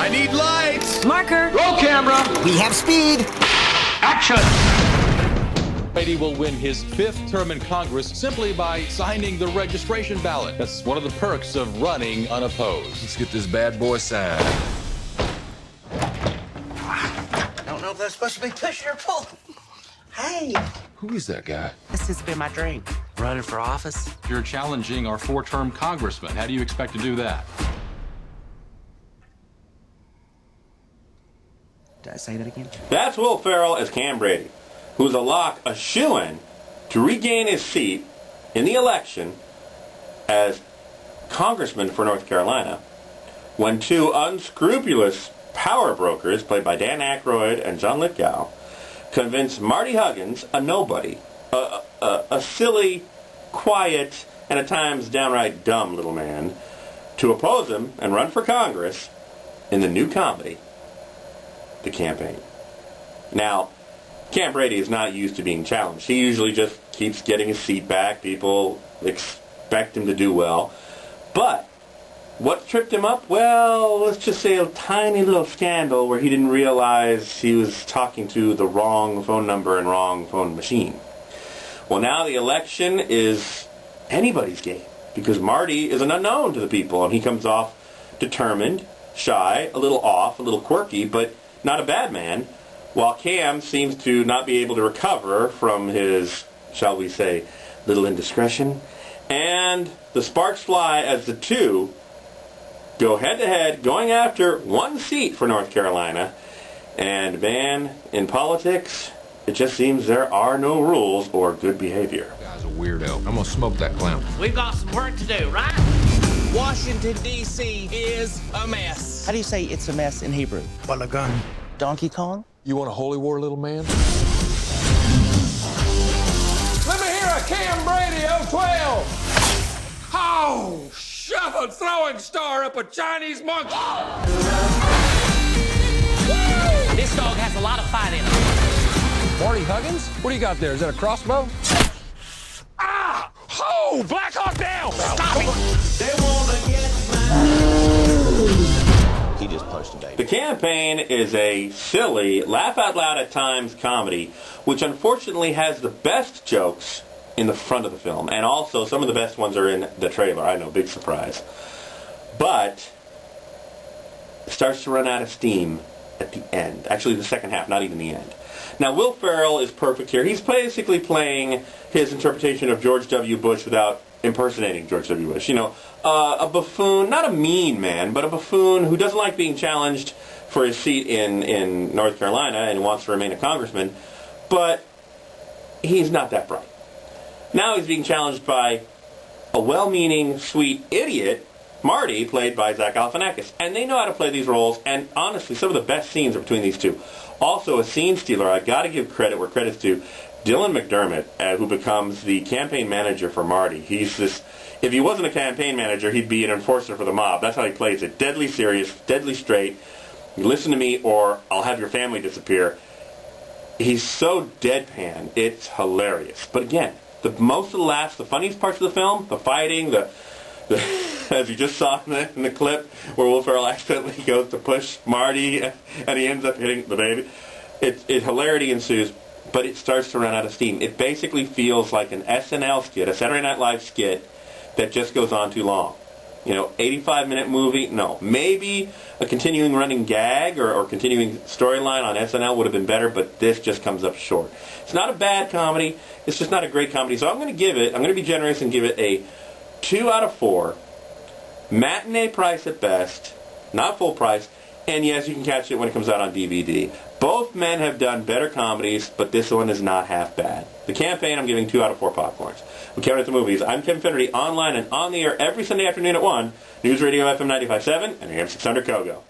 I need lights. Marker. Roll camera. We have speed. Action. Brady will win his 5th term in Congress simply by signing the registration ballot. That's one of the perks of running unopposed. Let's get this bad boy signed. I don't know if that's supposed to be pushing or pulling. Hey. Who is that guy? This has been my dream. Running for office. You're challenging our 4-term congressman. How do you expect to do that? Did I say that again? That's Will Ferrell as Cam Brady, who's a shoo-in to regain his seat in the election as congressman for North Carolina, when 2 unscrupulous power brokers, played by Dan Aykroyd and John Lithgow, convinced Marty Huggins, a nobody, a silly, quiet, and at times downright dumb little man, to oppose him and run for Congress in the new comedy, The Campaign. Now, Cam Brady is not used to being challenged. He usually just keeps getting his seat back. People expect him to do well. But what tripped him up? Well, let's just say a tiny little scandal where he didn't realize he was talking to the wrong phone number and wrong phone machine. Well, now the election is anybody's game because Marty is an unknown to the people, and he comes off determined, shy, a little off, a little quirky, but not a bad man, while Cam seems to not be able to recover from his, shall we say, little indiscretion. And the sparks fly as the two go head-to-head, going after 1 seat for North Carolina. And, man, in politics, it just seems there are no rules or good behavior. Guy's a weirdo. I'm gonna smoke that clown. We've got some work to do, right? Washington, D.C. is a mess. How do you say it's a mess in Hebrew? Balagan. Donkey Kong? You want a holy war, little man? Let me hear a Cam Brady 012. Oh, shove a throwing star up a Chinese monkey. This dog has a lot of fight in him. Marty Huggins? What do you got there? Is that a crossbow? Ah! Oh, Black Hawk down! Stop it! He just punched a baby. The Campaign is a silly, laugh-out-loud-at-times comedy, which unfortunately has the best jokes in the front of the film, and also some of the best ones are in the trailer. I know, big surprise. But it starts to run out of steam at the end. Actually, the second half, not even the end. Now, Will Ferrell is perfect here. He's basically playing his interpretation of George W. Bush without impersonating George W. Bush. You know, a buffoon, not a mean man, but a buffoon who doesn't like being challenged for his seat in North Carolina and wants to remain a congressman, but he's not that bright. Now he's being challenged by a well-meaning, sweet idiot, Marty, played by Zack Galifianakis. And they know how to play these roles, and honestly, some of the best scenes are between these two. Also, a scene stealer, I got to give credit where credit's due. Dylan McDermott, who becomes the campaign manager for Marty. He's this, if he wasn't a campaign manager, he'd be an enforcer for the mob. That's how he plays it. Deadly serious, deadly straight. You listen to me or I'll have your family disappear. He's so deadpan, it's hilarious. But again, the most of the laughs, the funniest parts of the film, the fighting, the as you just saw in the clip where Will Ferrell accidentally goes to push Marty and he ends up hitting the baby. Hilarity ensues, but it starts to run out of steam. It basically feels like an SNL skit, a Saturday Night Live skit that just goes on too long. You know, 85-minute movie, no. Maybe a continuing running gag or continuing storyline on SNL would have been better, but this just comes up short. It's not a bad comedy. It's just not a great comedy. So I'm going to be generous and give it a 2 out of 4. Matinee price at best, not full price, and yes, you can catch it when it comes out on DVD. Both men have done better comedies, but this one is not half bad. The Campaign, I'm giving 2 out of 4 popcorns. We count at the movies. I'm Kevin Finnerty, online and on the air every Sunday afternoon at 1, News Radio FM 95.7 and AM 600 Kogo.